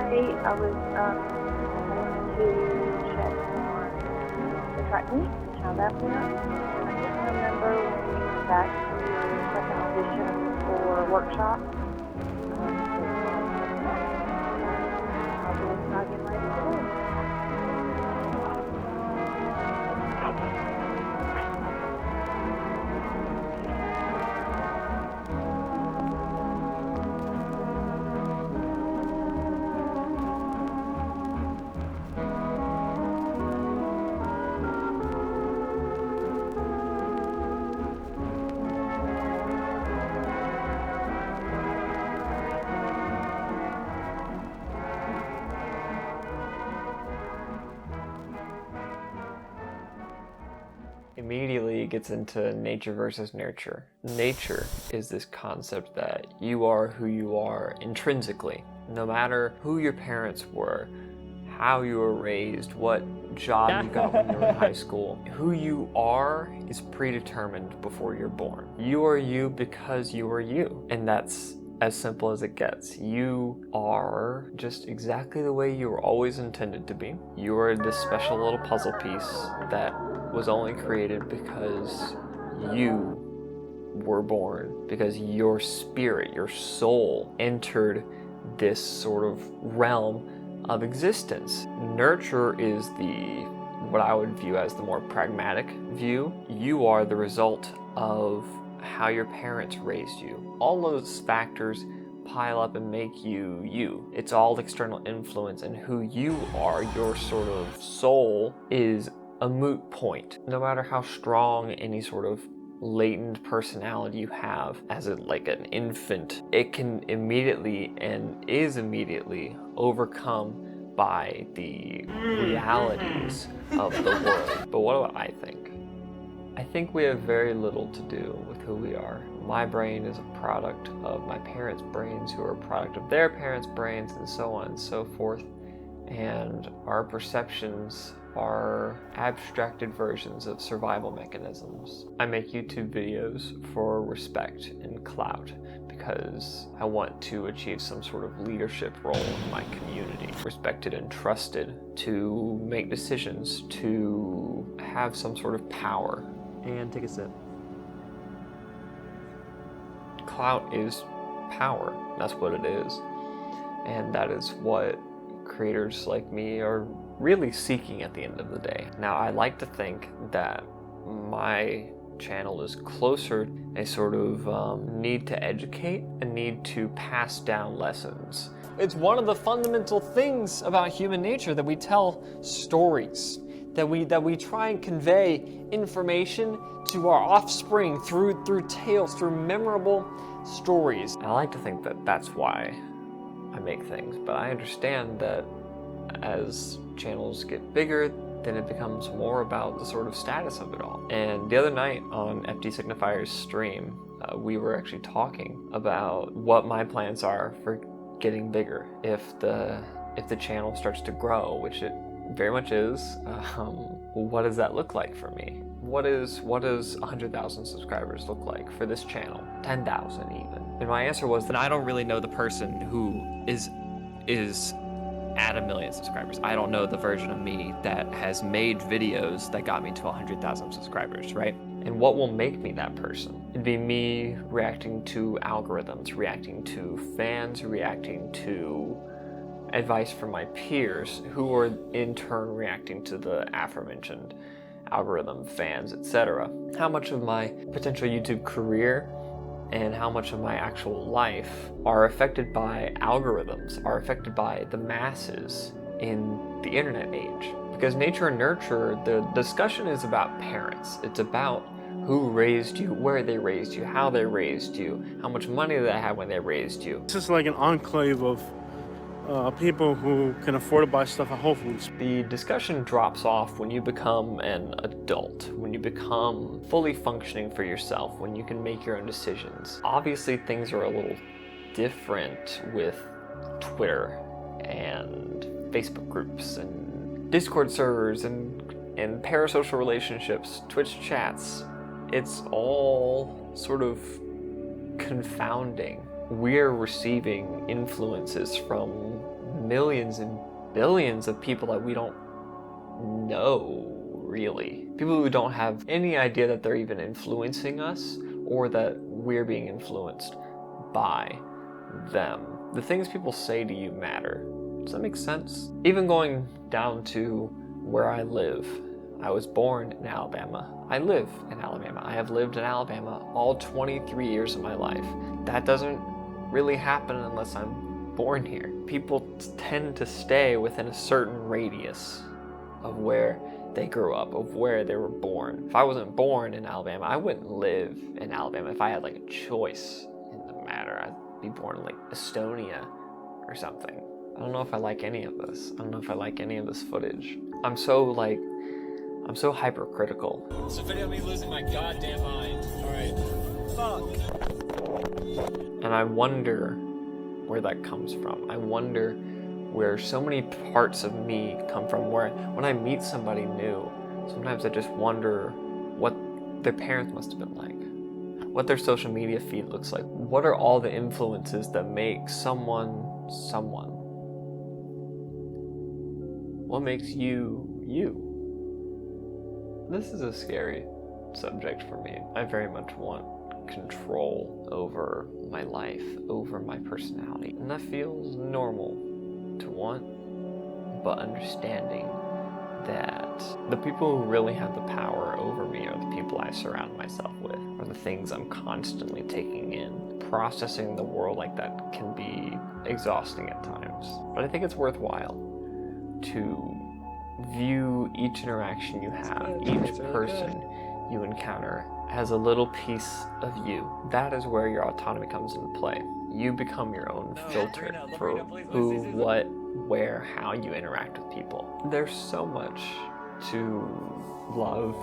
I was going to check on the track meet, how that went. And I can't remember when we went back to the second audition for workshop. I'll be getting ready to go. Immediately gets into nature versus nurture. Nature is this concept that you are who you are intrinsically. No matter who your parents were, how you were raised, what job you got when you were in high school, who you are is predetermined before you're born. You are you because you are you. And that's as simple as it gets. You are just exactly the way you were always intended to be. You are this special little puzzle piece that was only created because you were born, because your spirit, your soul entered this sort of realm of existence. Nurture is what I would view as the more pragmatic view. You are the result of how your parents raised you. All those factors pile up and make you you. It's all external influence, and who you are, your sort of soul, is a moot point. No matter how strong any sort of latent personality you have as like an infant, it can immediately and is immediately overcome by the realities of the world. But what do I think? I think we have very little to do with who we are. My brain is a product of my parents' brains, who are a product of their parents' brains, and so on and so forth. And our perceptions are abstracted versions of survival mechanisms. I make YouTube videos for respect and clout because I want to achieve some sort of leadership role in my community, respected and trusted to make decisions, to have some sort of power. And take a sip. Clout is power. That's what it is. And that is what creators like me are really seeking at the end of the day. Now, I like to think that my channel is closer a sort of need to educate, a need to pass down lessons. It's one of the fundamental things about human nature that we tell stories, that we try and convey information to our offspring through tales, through memorable stories. I like to think that that's why I make things, but I understand that as channels get bigger, then it becomes more about the sort of status of it all. And the other night on F.D Signifier's stream, we were actually talking about what my plans are for getting bigger. If the channel starts to grow, which it very much is, what does that look like for me? What does 100,000 subscribers look like for this channel? 10,000 even. And my answer was that I don't really know the person who is at 1 million subscribers. I don't know the version of me that has made videos that got me to 100,000 subscribers, right? And what will make me that person? It'd be me reacting to algorithms, reacting to fans, reacting to advice from my peers, who are in turn reacting to the aforementioned algorithm, fans, etc. How much of my potential YouTube career and how much of my actual life are affected by algorithms, are affected by the masses in the internet age? Because nature and nurture, the discussion is about parents. It's about who raised you, where they raised you, how they raised you, how much money they had when they raised you. It's just like an enclave of people who can afford to buy stuff at Whole Foods. The discussion drops off when you become an adult, when you become fully functioning for yourself, when you can make your own decisions. Obviously, things are a little different with Twitter and Facebook groups and Discord servers and parasocial relationships, Twitch chats. It's all sort of confounding. We're receiving influences from millions and billions of people that we don't know, really. People who don't have any idea that they're even influencing us or that we're being influenced by them. The things people say to you matter. Does that make sense? Even going down to where I live. I was born in Alabama. I live in Alabama. I have lived in Alabama all 23 years of my life. That doesn't really happen unless I'm born here. People tend to stay within a certain radius of where they grew up, of where they were born. If I wasn't born in Alabama, I wouldn't live in Alabama. If I had like a choice in the matter, I'd be born in like Estonia or something. I don't know if I like any of this. I don't know if I like any of this footage. I'm so hypercritical. It's a video of me losing my goddamn mind. Alright. Fuck. And I wonder where that comes from. I wonder where so many parts of me come from, where when I meet somebody new, sometimes I just wonder what their parents must have been like, what their social media feed looks like. What are all the influences that make someone someone? What makes you you? This is a scary subject for me. I very much want control over my life, over my personality. And that feels normal to want, but understanding that the people who really have the power over me are the people I surround myself with, are the things I'm constantly taking in. Processing the world like that can be exhausting at times, but I think it's worthwhile to view each interaction you have, each person you encounter as a little piece of you. That is where your autonomy comes into play. You become your own filter for who, what, where, how you interact with people. There's so much to love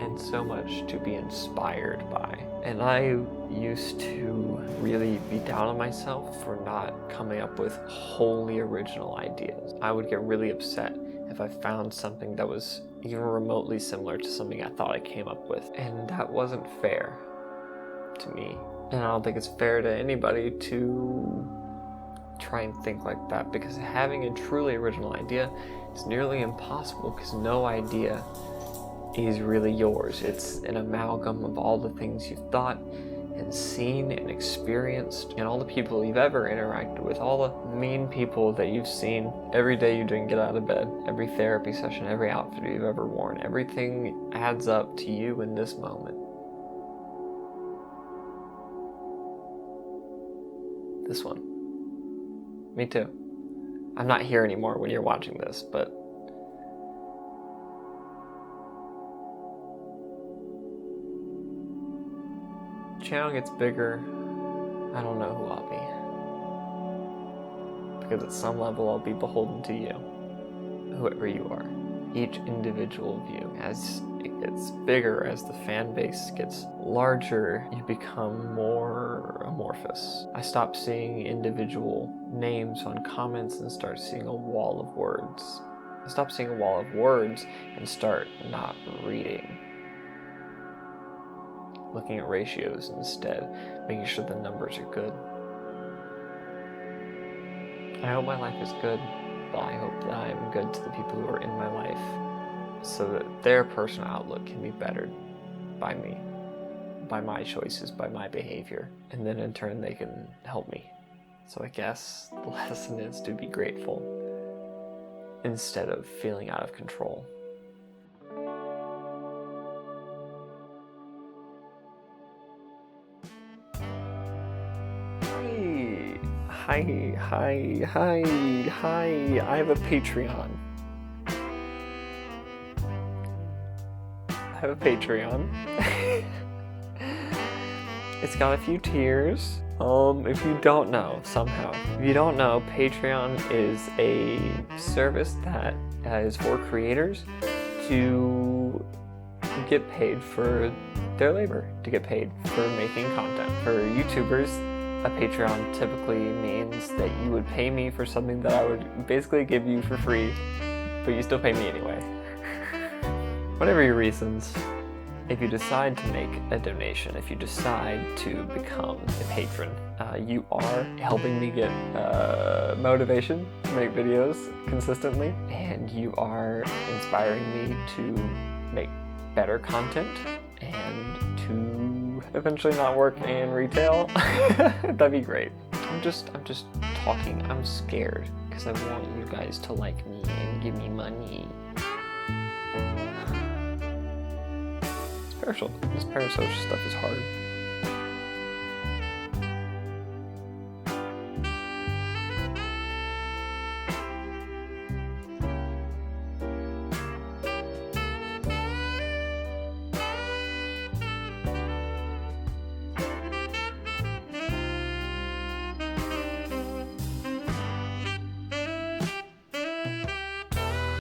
and so much to be inspired by. And I used to really be down on myself for not coming up with wholly original ideas. I would get really upset if I found something that was even remotely similar to something I thought I came up with. And that wasn't fair to me. And I don't think it's fair to anybody to try and think like that, because having a truly original idea is nearly impossible, because no idea is really yours. It's an amalgam of all the things you've thought and seen and experienced, and all the people you've ever interacted with, all the mean people that you've seen every day you didn't get out of bed, every therapy session, every outfit you've ever worn. Everything adds up to you in this moment. This one. Me too. I'm not here anymore when you're watching this, but channel gets bigger, I don't know who I'll be. Because at some level I'll be beholden to you, whoever you are. Each individual of you. As it gets bigger, as the fan base gets larger, you become more amorphous. I stop seeing individual names on comments and start seeing a wall of words. I stop seeing a wall of words and start not reading. Looking at ratios instead, making sure the numbers are good. I hope my life is good, but I hope that I am good to the people who are in my life, so that their personal outlook can be bettered by me, by my choices, by my behavior, and then in turn they can help me. So I guess the lesson is to be grateful instead of feeling out of control. Hi, I have a Patreon. It's got a few tiers. If you don't know, Patreon is a service that is for creators to get paid for their labor, to get paid for making content. For YouTubers, a Patreon typically means that you would pay me for something that I would basically give you for free, but you still pay me anyway. Whatever your reasons, if you decide to make a donation, if you decide to become a patron, you are helping me get motivation to make videos consistently, and you are inspiring me to make better content and to eventually not work in retail. That'd be great. I'm just talking. I'm scared because I want you guys to like me and give me money. This parasocial stuff is hard.